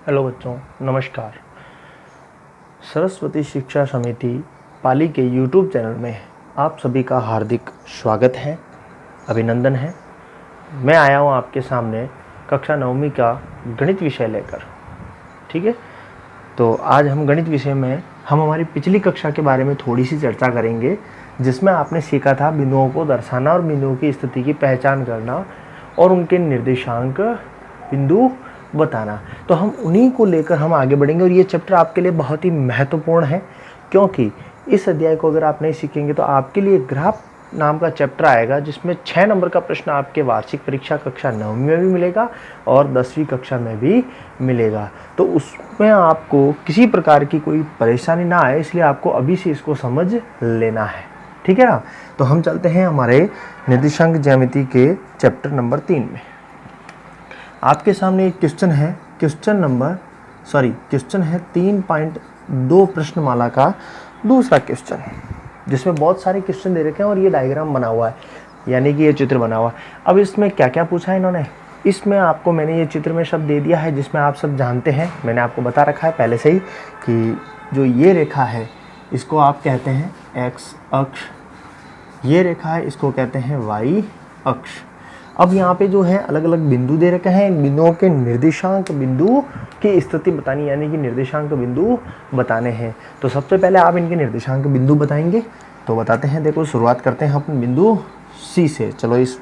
Hello बच्चों, नमस्कार। सरस्वती शिक्षा समिति पाली के यूट्यूब चैनल में आप सभी का हार्दिक स्वागत है, अभिनंदन है। मैं आया हूँ आपके सामने कक्षा 9वीं का गणित विषय लेकर। ठीक है, तो आज हम गणित विषय में हम हमारी पिछली कक्षा के बारे में थोड़ी सी चर्चा करेंगे, जिसमें आपने सीखा था बिंदुओं को दर्शाना और बिंदुओं की स्थिति की पहचान करना और उनके निर्देशांक बिंदु बताना। तो हम उन्हीं को लेकर हम आगे बढ़ेंगे और ये चैप्टर आपके लिए बहुत ही महत्वपूर्ण है, क्योंकि इस अध्याय को अगर आप नहीं सीखेंगे तो आपके लिए ग्राफ नाम का चैप्टर आएगा, जिसमें 6 नंबर का प्रश्न आपके वार्षिक परीक्षा कक्षा 9वीं में भी मिलेगा और 10वीं कक्षा में भी मिलेगा। तो उसमें आपको किसी प्रकार की कोई परेशानी ना आए, इसलिए आपको अभी से इसको समझ लेना है। ठीक है ना। तो हम चलते हैं हमारे निर्देशांक ज्यामिति के चैप्टर नंबर 3 में। आपके सामने एक क्वेश्चन है, क्वेश्चन है 3.2 प्रश्नमाला का दूसरा क्वेश्चन, जिसमें बहुत सारे क्वेश्चन दे रखे हैं और ये डायग्राम बना हुआ है, यानी कि ये चित्र बना हुआ है। अब इसमें क्या क्या पूछा है इन्होंने, इसमें आपको मैंने ये चित्र में शब्द दे दिया है, जिसमें आप सब जानते हैं, मैंने आपको बता रखा है पहले से ही कि जो ये रेखा है इसको आप कहते हैं एक्स अक्ष, ये रेखा है इसको कहते हैं वाई अक्ष। अब यहाँ पे जो है अलग अलग बिंदु दे रखे हैं, इन बिंदुओं के निर्देशांक बिंदु की स्थिति बतानी, यानी कि निर्देशांक बिंदु बताने हैं। तो सबसे पहले आप इनके निर्देशांक बिंदु बताएंगे, तो बताते हैं। देखो, शुरुआत करते हैं अपन बिंदु सी से। चलो इस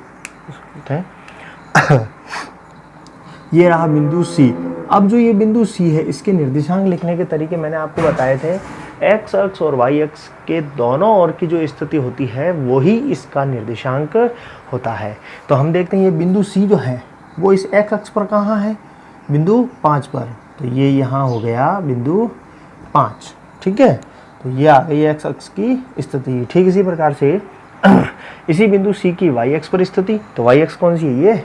ये रहा बिंदु सी। अब जो ये बिंदु सी है, इसके निर्देशांक लिखने के तरीके मैंने आपको बताए थे। एक्स अक्ष और वाई अक्ष के दोनों ओर की जो स्थिति होती है वही इसका निर्देशांक होता है। तो हम देखते हैं ये बिंदु सी जो है वो इस एक्स अक्ष पर कहाँ है, बिंदु 5 पर। तो ये यहाँ हो गया बिंदु 5। ठीक है, तो ये आ गई एक्स अक्ष की स्थिति। ठीक इसी प्रकार से इसी बिंदु सी की वाई अक्ष पर स्थिति, तो वाई अक्ष कौन सी है, ये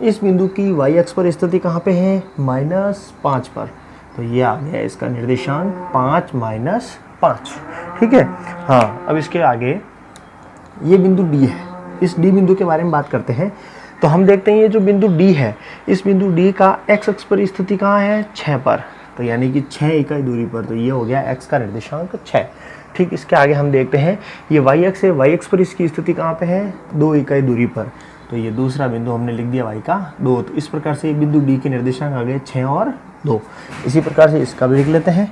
इस बिंदु की वाई अक्ष पर स्थिति कहाँ पे है, -5 पर। तो ये आ गया इसका निर्देशांक 5 - 5। ठीक है। हाँ, अब इसके आगे ये बिंदु डी है, इस डी बिंदु के बारे में बात करते हैं। तो हम देखते हैं ये जो बिंदु डी है, इस बिंदु डी का एक्स अक्ष पर स्थिति कहाँ है, 6 पर, तो यानी कि 6 इकाई दूरी पर। तो ये हो गया एक्स का निर्देशांक 6। ठीक, इसके आगे हम देखते हैं ये वाई अक्ष है, वाई अक्ष पर इसकी स्थिति कहाँ पे है, 2 इकाई दूरी पर। तो ये दूसरा बिंदु हमने लिख दिया वाई का 2। तो इस प्रकार से ये बिंदु डी के निर्देशांक आ गए 6 और 2। इसी प्रकार से इसका भी लिख लेते हैं।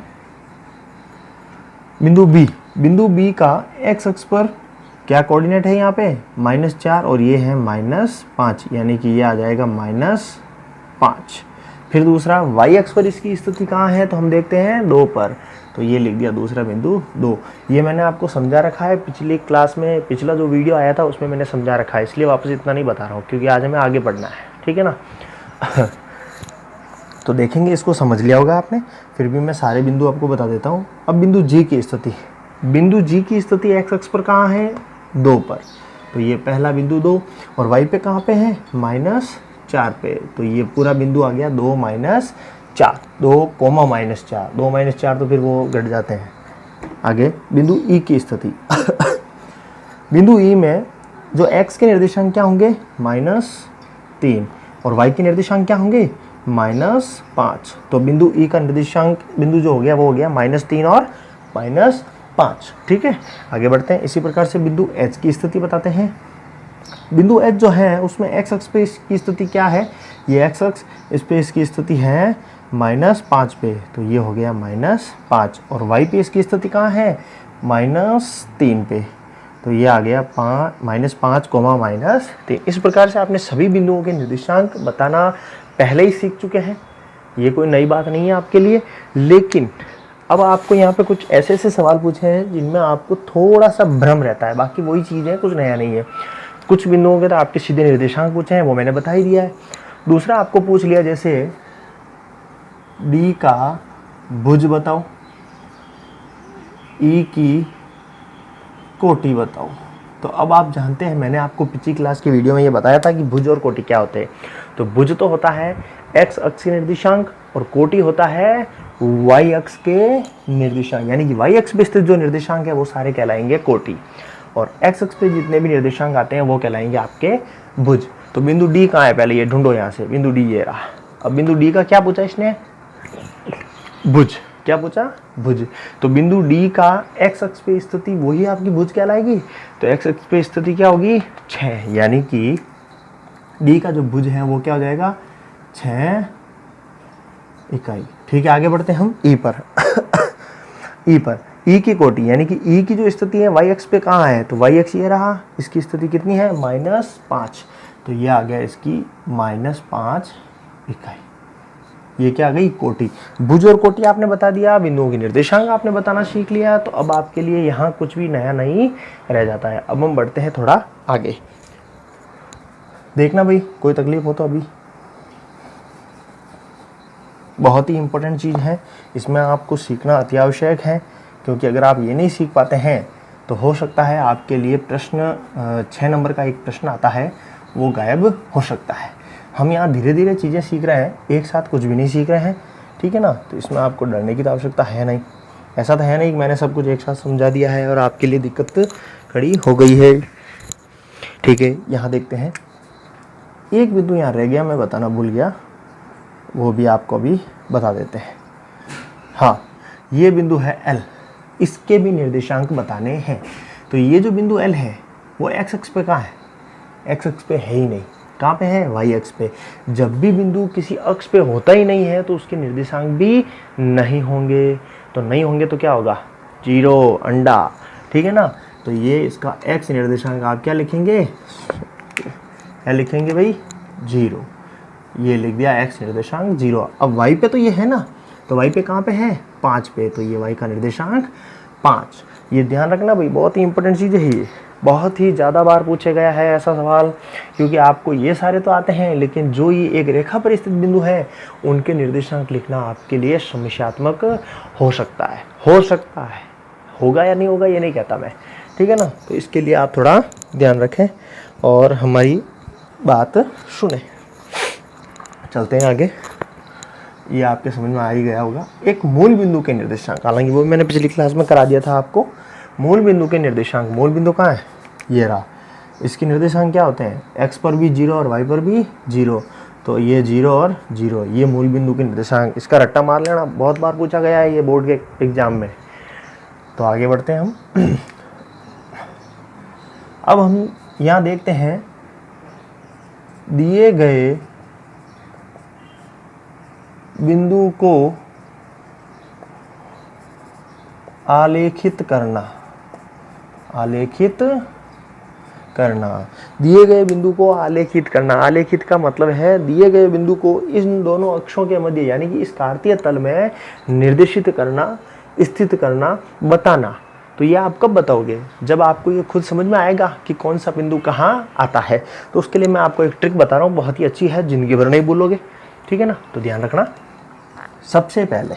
बिंदु बी का एक्स अक्ष पर क्या कोऑर्डिनेट है यहाँ पे, -4 और ये है -5, यानी कि ये आ जाएगा -5। फिर दूसरा वाई अक्ष पर इसकी स्थिति कहाँ है, तो हम देखते हैं 2 पर। तो ये लिख दिया दूसरा बिंदु 2। ये मैंने आपको समझा रखा है पिछली क्लास में, पिछला जो वीडियो आया था उसमें मैंने समझा रखा है, इसलिए वापस इतना नहीं बता रहा हूँ, क्योंकि आज हमें आगे बढ़ना है। ठीक है ना। तो देखेंगे, इसको समझ लिया होगा आपने, फिर भी मैं सारे बिंदु आपको बता देता हूँ। अब बिंदु जी की स्थिति, बिंदु जी की स्थिति एक्स अक्ष पर कहाँ है, 2 पर। तो ये पहला बिंदु 2 और वाई पे कहाँ पे है, -4 पे। तो ये पूरा बिंदु आ गया 2 - 4, 2, -4, 2 - 4 तो फिर वो घट जाते हैं। आगे बिंदु ई की स्थिति बिंदु ई में जो एक्स के निर्देशांक क्या होंगे, -3 और वाई के निर्देशांक क्या होंगे, -5। तो बिंदु ई का निर्देशांक बिंदु जो हो गया वो हो गया -3 और -5। ठीक है, आगे बढ़ते हैं। इसी प्रकार से बिंदु एच की स्थिति बताते हैं। बिंदु एच जो है उसमें एक्स अक्ष पे इसकी स्थिति क्या है, ये एक्स अक्ष, इस पे इसकी स्थिति है -5 पे। तो ये हो गया -5 और वाई पे इसकी स्थिति कहाँ है, -3 पे। तो ये आ गया -5, -3। इस प्रकार से आपने सभी बिंदुओं के निर्देशांक बताना पहले ही सीख चुके हैं, ये कोई नई बात नहीं है आपके लिए। लेकिन अब आपको यहाँ पे कुछ ऐसे ऐसे सवाल पूछे हैं जिनमें आपको थोड़ा सा भ्रम रहता है, बाकी वही चीज़ है, कुछ नया नहीं है। कुछ बिंदुओं के तो आपके सीधे निर्देशांक पूछे हैं, वो मैंने बता ही दिया है। दूसरा आपको पूछ लिया जैसे डी का भुज बताओ, ई की कोटि बताओ। तो अब आप जानते हैं, मैंने आपको पिछली क्लास की वीडियो में ये बताया था कि भुज और कोटि क्या होते हैं। तो भुज तो होता है एक्स अक्ष के निर्देशांक और कोटि होता है वाई अक्ष के निर्देशांक, यानी कि वाई अक्ष पे स्थित जो निर्देशांक है वो सारे कहलाएंगे कोटि और एक्स अक्ष पे जितने भी निर्देशांक आते हैं वो कहलाएंगे आपके भुज। तो बिंदु डी कहाँ है, पहले ये ढूंढो यहाँ से। बिंदु डी ये रहा। अब बिंदु डी का क्या पूछा इसने, भुज। क्या पूछा? भुज। तो बिंदु डी का एक्स अक्ष पे स्थिति वही आपकी भुज कहलाएगी। तो एक्स अक्ष पे स्थिति क्या होगी? 6, यानी कि डी का जो भुज है वो क्या हो जाएगा? 6 इकाई। ठीक है, आगे बढ़ते हैं हम ई पर। ई पर, ई की कोटि यानी कि ई की जो स्थिति है वाई अक्ष पे कहाँ है? तो वाई अक्ष ये रहा, इसकी स्थिति कितनी है? -5। तो ये आ गया इसकी -5 इकाई। ये क्या आ गई? कोटि। भुज और कोटि आपने बता दिया, बिंदुओं की निर्देशांक आपने बताना सीख लिया। तो अब आपके लिए यहाँ कुछ भी नया नहीं रह जाता है। अब हम बढ़ते हैं थोड़ा आगे। देखना भाई, कोई तकलीफ हो तो अभी। बहुत ही इंपॉर्टेंट चीज़ है, इसमें आपको सीखना अति आवश्यक है, क्योंकि अगर आप ये नहीं सीख पाते हैं तो हो सकता है आपके लिए प्रश्न 6 नंबर का एक प्रश्न आता है वो गायब हो सकता है। हम यहाँ धीरे धीरे चीज़ें सीख रहे हैं, एक साथ कुछ भी नहीं सीख रहे हैं, ठीक है ना। तो इसमें आपको डरने की तो आवश्यकता है नहीं। ऐसा तो है नहीं कि मैंने सब कुछ एक साथ समझा दिया है और आपके लिए दिक्कत खड़ी हो गई है। ठीक है, यहाँ देखते हैं, एक बिंदु यहाँ रह गया, मैं बताना भूल गया, वो भी आपको अभी बता देते हैं। हाँ, ये बिंदु है L, इसके भी निर्देशांक बताने हैं। तो ये जो बिंदु L है वो एक्स अक्ष पे कहाँ है? एक्स अक्ष पे है ही नहीं। कहाँ पे है? वाई अक्ष पे। जब भी बिंदु किसी अक्ष पे होता ही नहीं है तो उसके निर्देशांक भी नहीं होंगे। तो नहीं होंगे तो क्या होगा? 0, अंडा। ठीक है ना। तो ये इसका एक्स निर्देशांक आप क्या लिखेंगे? क्या लिखेंगे भाई? 0। ये लिख दिया एक्स निर्देशांक 0। अब वाई पे तो ये है ना, तो वाई पे कहाँ पे है? 5 पे। तो ये वाई का निर्देशांक 5। ये ध्यान रखना भाई, बहुत ही इंपॉर्टेंट चीज़ है ये, बहुत ही ज़्यादा बार पूछे गया है ऐसा सवाल, क्योंकि आपको ये सारे तो आते हैं, लेकिन जो ये एक रेखा पर स्थित बिंदु है उनके निर्देशांक लिखना आपके लिए समस्यात्मक हो सकता है। हो सकता है, होगा या नहीं होगा ये नहीं कहता मैं, ठीक है ना। तो इसके लिए आप थोड़ा ध्यान रखें और हमारी बात सुने। चलते हैं आगे। ये आपके समझ में आ ही गया होगा, एक मूल बिंदु के निर्देशांक, हालांकि वो मैंने पिछली क्लास में करा दिया था आपको। मूल बिंदु के निर्देशांक, मूल बिंदु कहाँ है? ये रहा। इसके निर्देशांक क्या होते हैं? एक्स पर भी 0 और वाई पर भी 0। तो ये 0 और 0, ये मूल बिंदु के निर्देशांक। इसका रट्टा मार लेना, बहुत बार पूछा गया है ये बोर्ड के एग्जाम में। तो आगे बढ़ते हैं हम। अब हम यहाँ देखते हैं, दिए गए बिंदु को आलेखित करना। आलेखित करना, दिए गए बिंदु को आलेखित करना। आलेखित का मतलब है दिए गए बिंदु को इन दोनों अक्षों के मध्य यानी कि इस कार्तीय तल में निर्देशित करना, स्थित करना, बताना। तो ये आप कब बताओगे? जब आपको ये खुद समझ में आएगा कि कौन सा बिंदु कहाँ आता है। तो उसके लिए मैं आपको एक ट्रिक बता रहा हूँ, बहुत ही अच्छी है, जिंदगी भर नहीं भूलोगे, ठीक है ना। तो ध्यान रखना। सबसे पहले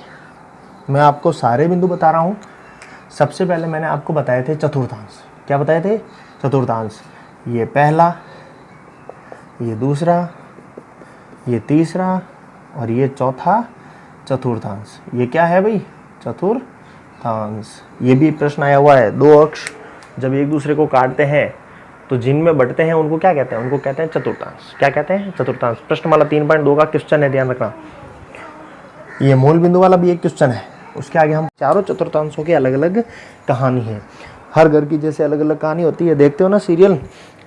मैं आपको सारे बिंदु बता रहा हूँ। सबसे पहले मैंने आपको बताए थे चतुर्थांश। क्या बताए थे? चतुर्थांश। ये पहला, ये दूसरा, ये तीसरा और ये चौथा चतुर्थांश। ये क्या है भाई? चतुर्थांश। ये भी प्रश्न आया हुआ है, दो अक्ष जब एक दूसरे को काटते हैं तो जिनमें बढ़ते हैं उनको क्या कहते हैं? उनको कहते हैं चतुर्थांश। क्या कहते हैं? चतुर्थांश। प्रश्नमाला 3.2 का क्वेश्चन है, ध्यान रखना। ये मूल बिंदु वाला भी एक क्वेश्चन है। उसके आगे हम चारों चतुर्थांशों की अलग अलग कहानी है। हर घर की जैसे अलग अलग कहानी होती है, देखते हो ना सीरियल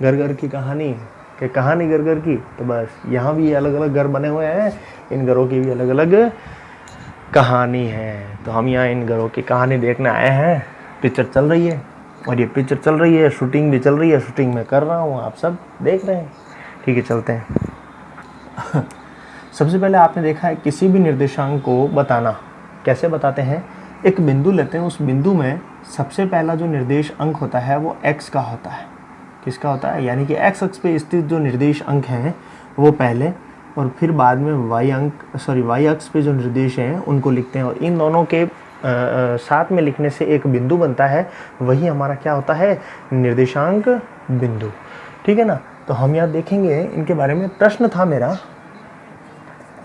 घर घर की कहानी, कि कहानी घर घर की, तो बस यहाँ भी अलग अलग घर बने हुए हैं, इन घरों की भी अलग अलग कहानी है। तो हम यहाँ इन घरों की कहानी देखने आए हैं। पिक्चर चल रही है और ये पिक्चर चल रही है, शूटिंग भी चल रही है, शूटिंग मैं कर रहा हूँ, आप सब देख रहे हैं, ठीक है। चलते हैं। सबसे पहले आपने देखा है किसी भी निर्देशांक को बताना कैसे बताते हैं। एक बिंदु लेते हैं, उस बिंदु में सबसे पहला जो निर्देश अंक होता है वो x का होता है। किसका होता है? यानी कि x अक्ष पे स्थित जो निर्देश अंक हैं वो पहले, और फिर बाद में y अक्ष पे जो निर्देश हैं उनको लिखते हैं, और इन दोनों के साथ में लिखने से एक बिंदु बनता है, वही हमारा क्या होता है? निर्देशांक बिंदु, ठीक है ना। तो हम यहाँ देखेंगे इनके बारे में। प्रश्न था मेरा,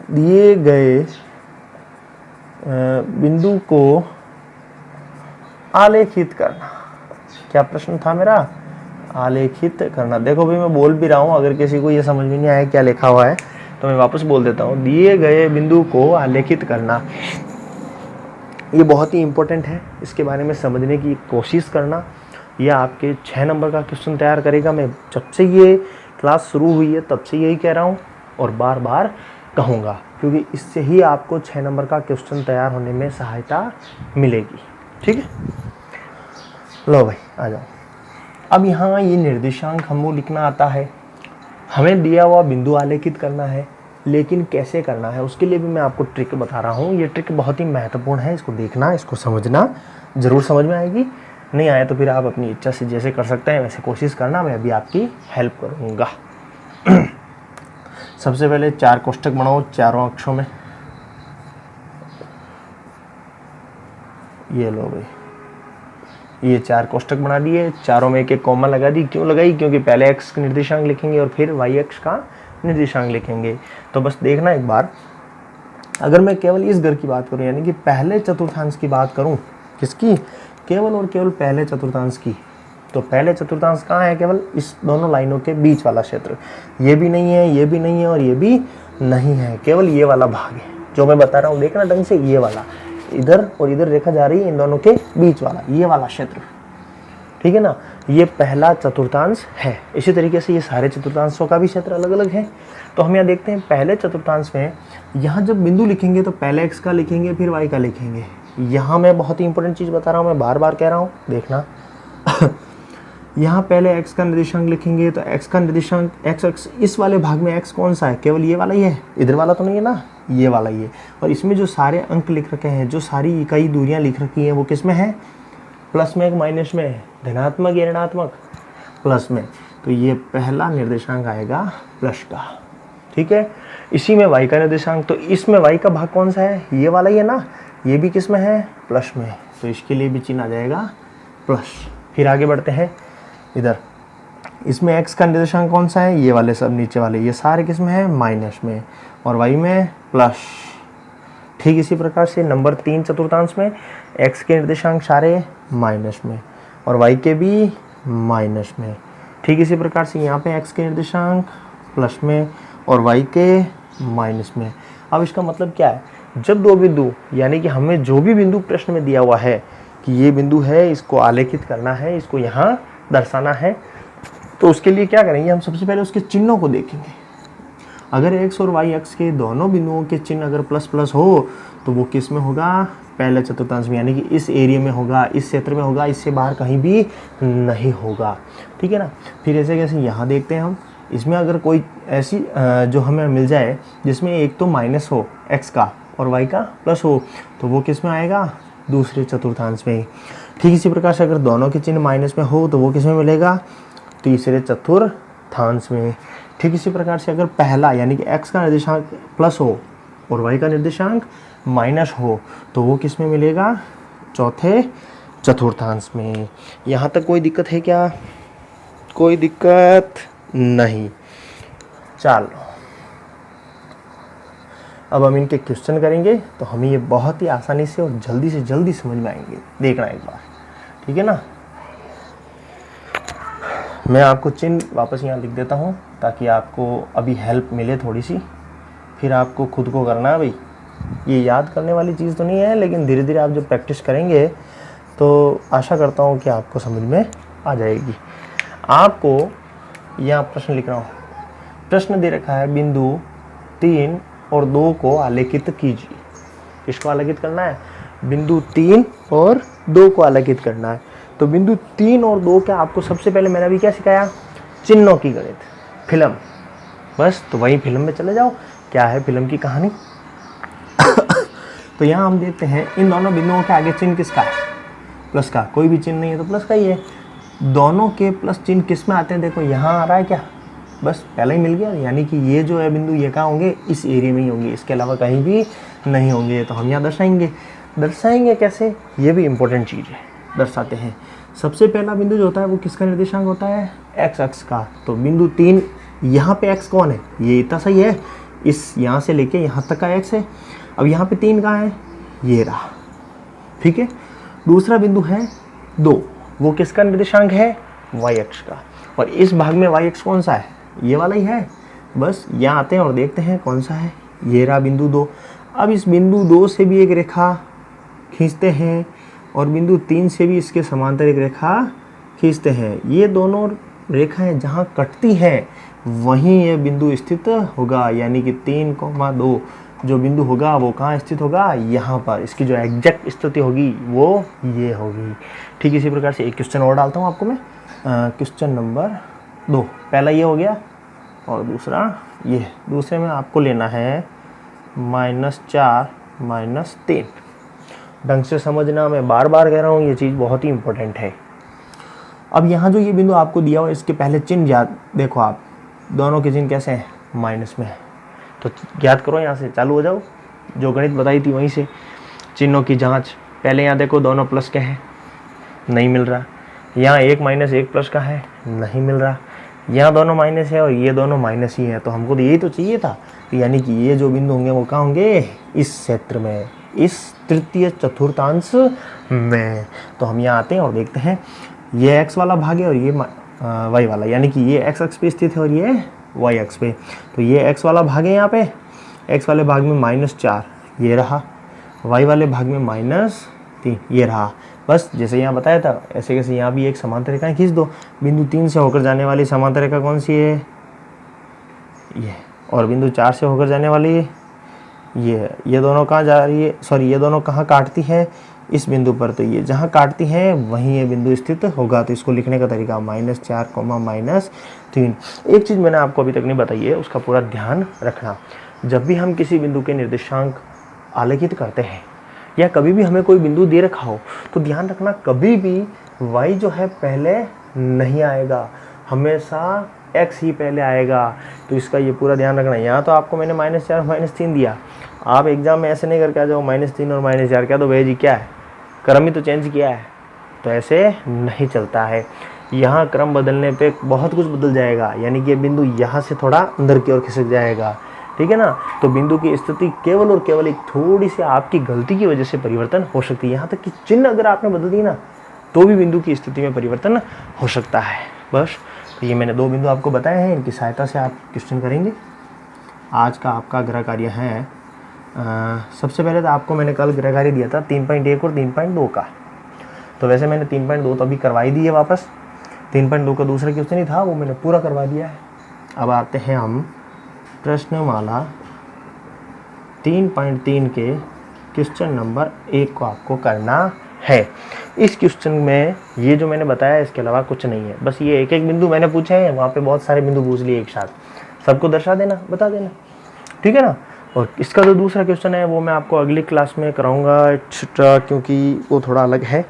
दिए गए बिंदु को आलेखित करना। क्या प्रश्न था मेरा? आलेखित करना। देखो भाई मैं बोल भी रहा हूँ, अगर किसी को ये समझ में नहीं आया क्या लिखा हुआ है तो मैं वापस बोल देता हूँ। दिए गए बिंदु को आलेखित करना। ये बहुत ही इम्पोर्टेंट है, इसके बारे में समझने की कोशिश करना। ये आपके 6 नंबर का क्वेश्चन तैयार करेगा। मैं जब से ये क्लास शुरू हुई है तब से यही कह रहा हूँ और बार बार कहूँगा, क्योंकि इससे ही आपको 6 नंबर का क्वेश्चन तैयार होने में सहायता मिलेगी। ठीक है, लो भाई आ जाओ। अब यहाँ ये निर्देशांक हमको लिखना आता है, हमें दिया हुआ बिंदु आलेखित करना है, लेकिन कैसे करना है उसके लिए भी मैं आपको ट्रिक बता रहा हूँ। ये ट्रिक बहुत ही महत्वपूर्ण है, इसको देखना, इसको समझना, ज़रूर समझ में आएगी। नहीं आए तो फिर आप अपनी इच्छा से जैसे कर सकते हैं वैसे कोशिश करना, मैं अभी आपकी हेल्प करूँगा। सबसे पहले 4 कोष्ठक बनाओ चारों अक्षों में। ये लो भाई, ये 4 कोष्ठक बना दिए, चारों में एक एक कॉमा लगा दी। क्यों लगाई? क्योंकि पहले x का निर्देशांक लिखेंगे और फिर y अक्ष का निर्देशांक लिखेंगे। तो बस देखना एक बार, अगर मैं केवल इस घर की बात करूं, यानी कि पहले चतुर्थांश की बात करूं, किसकी? केवल और केवल पहले चतुर्थांश की। तो पहले चतुर्थांश कहाँ है? केवल इस दोनों लाइनों के बीच वाला क्षेत्र। ये भी नहीं है, ये भी नहीं है और ये भी नहीं है, केवल ये वाला भाग है जो मैं बता रहा हूँ। देखना ढंग से, ये वाला इधर और इधर रेखा जा रही है, इन दोनों के बीच वाला ये वाला क्षेत्र, ठीक है ना, ये पहला चतुर्थांश है। इसी तरीके से ये सारे चतुर्थांशों का भी क्षेत्र अलग अलग है। तो हम यहाँ देखते हैं पहले चतुर्थांश में, यहाँ जब बिंदु लिखेंगे तो पहले x का लिखेंगे फिर y का लिखेंगे। यहाँ मैं बहुत ही इंपॉर्टेंट चीज़ बता रहा हूँ, मैं बार बार कह रहा हूँ, देखना। यहाँ पहले x का निर्देशांक लिखेंगे तो x का निर्देशांक x इस वाले भाग में x कौन सा है? केवल ये वाला ही है, इधर वाला तो नहीं है ना, ये वाला ही है। और इसमें जो सारे अंक लिख रखे हैं, जो सारी इकाई दूरियां लिख रखी हैं, वो किस में है? प्लस में, एक माइनस में है, धनात्मक या ऋणात्मक? प्लस में। तो ये पहला निर्देशांक आएगा प्लस का, ठीक है। इसी में y का निर्देशांक, तो इसमें y का भाग कौन सा है? ये वाला ही है ना, ये भी किस में है? प्लस में। तो इसके लिए भी चिन्ह आ जाएगा प्लस। फिर आगे बढ़ते हैं, इधर इसमें x का निर्देशांक कौन सा है? ये वाले सब नीचे वाले, ये सारे किस में है? माइनस में, और y में प्लस। ठीक इसी प्रकार से नंबर 3 चतुर्थांश में x के निर्देशांक सारे माइनस में और y के भी माइनस में। ठीक इसी प्रकार से यहाँ पे x के निर्देशांक प्लस में और y के माइनस में। अब इसका मतलब क्या है? जब दो बिंदु, यानी कि हमें जो भी बिंदु प्रश्न में दिया हुआ है कि ये बिंदु है, इसको आलेखित करना है, इसको यहाँ दर्शाना है, तो उसके लिए क्या करेंगे? हम सबसे पहले उसके चिन्हों को देखेंगे। अगर x और y अक्ष के दोनों बिंदुओं के चिन्ह अगर प्लस प्लस हो तो वो किस में होगा? पहले चतुर्थांश में, यानी कि इस एरिया में होगा, इस क्षेत्र में होगा, इससे बाहर कहीं भी नहीं होगा, ठीक है ना। फिर ऐसे कैसे यहाँ देखते हैं हम, इसमें अगर कोई ऐसी जो हमें मिल जाए जिसमें एक तो माइनस हो x का और y का प्लस हो, तो वो किस में आएगा? दूसरे चतुर्थांश में। ठीक इसी प्रकार से अगर दोनों के चिन्ह माइनस में हो तो वो किस में मिलेगा? तीसरे चतुर्थांश में। ठीक इसी प्रकार से अगर पहला, यानी कि x का निर्देशांक प्लस हो और y का निर्देशांक माइनस हो तो वो किस में मिलेगा? चौथे चतुर्थांश में। यहाँ तक कोई दिक्कत है क्या? कोई दिक्कत नहीं। चलो अब हम इनके क्वेश्चन करेंगे तो हमें ये बहुत ही आसानी से और जल्दी से जल्दी समझ में आएंगे। देखना एक बार, ठीक है ना। मैं आपको चिन्ह वापस यहाँ लिख देता हूँ ताकि आपको अभी हेल्प मिले थोड़ी सी, फिर आपको खुद को करना है भाई। ये याद करने वाली चीज़ तो नहीं है, लेकिन धीरे धीरे आप जब प्रैक्टिस करेंगे तो आशा करता हूँ कि आपको समझ में आ जाएगी। आपको यहाँ प्रश्न लिख रहा हूँ, प्रश्न दे रखा है बिंदु 3 और 2 को आलेखित कीजिए। किसको आलेखित करना है? बिंदु 3 और 2 को आलेखित करना है। तो बिंदु 3 और 2 का आपको सबसे पहले मैंने अभी क्या सिखाया? चिन्हों की गणित, फिल्म। बस तो वही फिल्म में चले जाओ, क्या है फिल्म की कहानी। तो यहाँ हम देखते हैं इन दोनों बिंदुओं के आगे चिन्ह किसका है? प्लस का। कोई भी चिन्ह नहीं है तो प्लस का ही है। दोनों के प्लस चिन्ह किस में आते हैं? देखो यहाँ आ रहा है क्या? बस पहले ही मिल गया, यानी कि ये जो है बिंदु ये कहाँ होंगे? इस एरिया में ही होंगे, इसके अलावा कहीं भी नहीं होंगे। तो हम यहाँ दर्शाएंगे कैसे? ये भी इम्पोर्टेंट चीज़ है, दर्शाते हैं। सबसे पहला बिंदु जो होता है वो किसका निर्देशांक होता है? x अक्ष का। तो बिंदु 3, यहाँ पे x कौन है? ये इतना सही है, इस यहाँ से लेके यहाँ तक का x है। अब यहाँ पे 3 कहाँ है? ये रहा, ठीक है। दूसरा बिंदु है 2, वो किसका निर्देशांक है? y अक्ष का। और इस भाग में y अक्ष कौन सा है? ये वाला ही है। बस यहाँ आते हैं और देखते हैं कौन सा है। ये रहा बिंदु 2। अब इस बिंदु 2 से भी एक रेखा खींचते हैं और बिंदु 3 से भी इसके समांतर एक रेखा खींचते हैं। ये दोनों रेखाएं जहाँ कटती हैं वहीं ये बिंदु स्थित होगा, यानी कि 3,2 जो बिंदु होगा वो कहाँ स्थित होगा, यहाँ पर। इसकी जो एग्जैक्ट स्थिति होगी वो ये होगी। ठीक इसी प्रकार से एक क्वेश्चन और डालता हूँ आपको मैं, क्वेश्चन नंबर 2। पहला ये हो गया और दूसरा ये। दूसरे में आपको लेना है -4 -3। ढंग से समझना, मैं बार बार कह रहा हूँ, ये चीज़ बहुत ही इंपॉर्टेंट है। अब यहाँ जो ये बिंदु आपको दिया हुआ है इसके पहले चिन्ह याद, देखो आप दोनों के चिन्ह कैसे हैं, माइनस में है। तो याद करो, यहाँ से चालू हो जाओ, जो गणित बताई थी वहीं से चिन्हों की जांच। पहले यहाँ देखो दोनों प्लस के हैं, नहीं मिल रहा। यहाँ 1 - 1 प्लस का है, नहीं मिल रहा। यहाँ दोनों माइनस है और ये दोनों माइनस ही है, तो हमको तो यही तो चाहिए था। तो यानी कि ये जो बिंदु होंगे वो कहाँ होंगे, इस क्षेत्र में, इस तृतीय चतुर्थांश में। तो हम यहाँ आते हैं और देखते हैं, ये x वाला भाग है और ये y वाला, यानी कि ये x अक्ष पे स्थित है और ये y अक्ष पे। तो ये x वाला भाग है, यहाँ पे x वाले भाग में -4 ये रहा, y वाले भाग में -3 ये रहा। बस जैसे यहाँ बताया था ऐसे कैसे यहाँ भी एक समांतर रेखा खींच दो। बिंदु 3 से होकर जाने वाली समांतर रेखा कौन सी है, ये। और बिंदु 4 से होकर जाने वाली ये दोनों कहाँ जा रही है, सॉरी ये दोनों कहाँ काटती है, इस बिंदु पर। तो ये जहाँ काटती है वहीं ये बिंदु स्थित होगा। तो इसको लिखने का तरीका -4, -3। एक चीज़ मैंने आपको अभी तक नहीं बताई है, उसका पूरा ध्यान रखना। जब भी हम किसी बिंदु के निर्देशांक आलेखित करते हैं या कभी भी हमें कोई बिंदु दे रखा हो, तो ध्यान रखना कभी भी y जो है पहले नहीं आएगा, हमेशा x ही पहले आएगा। तो इसका ये पूरा ध्यान रखना। यहाँ तो आपको मैंने -4 -3 दिया, आप एग्जाम में ऐसे नहीं करके आ जाओ -3 और -4 क्या, तो भैया जी क्या है, क्रम ही तो चेंज किया है। तो ऐसे नहीं चलता है, यहाँ क्रम बदलने पे बहुत कुछ बदल जाएगा, यानी कि ये बिंदु यहाँ से थोड़ा अंदर की ओर खिसक जाएगा, ठीक है ना। तो बिंदु की स्थिति केवल और केवल एक थोड़ी सी आपकी गलती की वजह से परिवर्तन हो सकती है। यहाँ तक कि चिन्ह अगर आपने बदल दी ना तो भी बिंदु की स्थिति में परिवर्तन हो सकता है। बस तो ये मैंने 2 बिंदु आपको बताए हैं, इनकी सहायता से आप क्वेश्चन करेंगे। आज का आपका गृह कार्य है, सबसे पहले तो आपको मैंने कल गृह कार्य दिया था 3.1 और 3.2 का। तो वैसे मैंने 3.2 तो अभी करवाई दी है वापस, 3.2 का दूसरा क्वेश्चन ही था वो मैंने पूरा करवा दिया है। अब आते हैं हम प्रश्नमाला 3.3 के क्वेश्चन नंबर 1 को आपको करना है। इस क्वेश्चन में ये जो मैंने बताया इसके अलावा कुछ नहीं है, बस ये एक एक बिंदु मैंने पूछे हैं, वहाँ पे बहुत सारे बिंदु पूछ लिए एक साथ, सबको दर्शा देना, बता देना, ठीक है ना। और इसका जो दूसरा क्वेश्चन है वो मैं आपको अगली क्लास में कराऊंगा एक्स्ट्रा, क्योंकि वो थोड़ा अलग है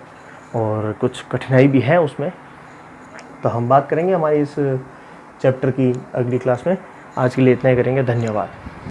और कुछ कठिनाई भी है उसमें। तो हम बात करेंगे हमारी इस चैप्टर की अगली क्लास में। आज के लिए इतना ही करेंगे, धन्यवाद।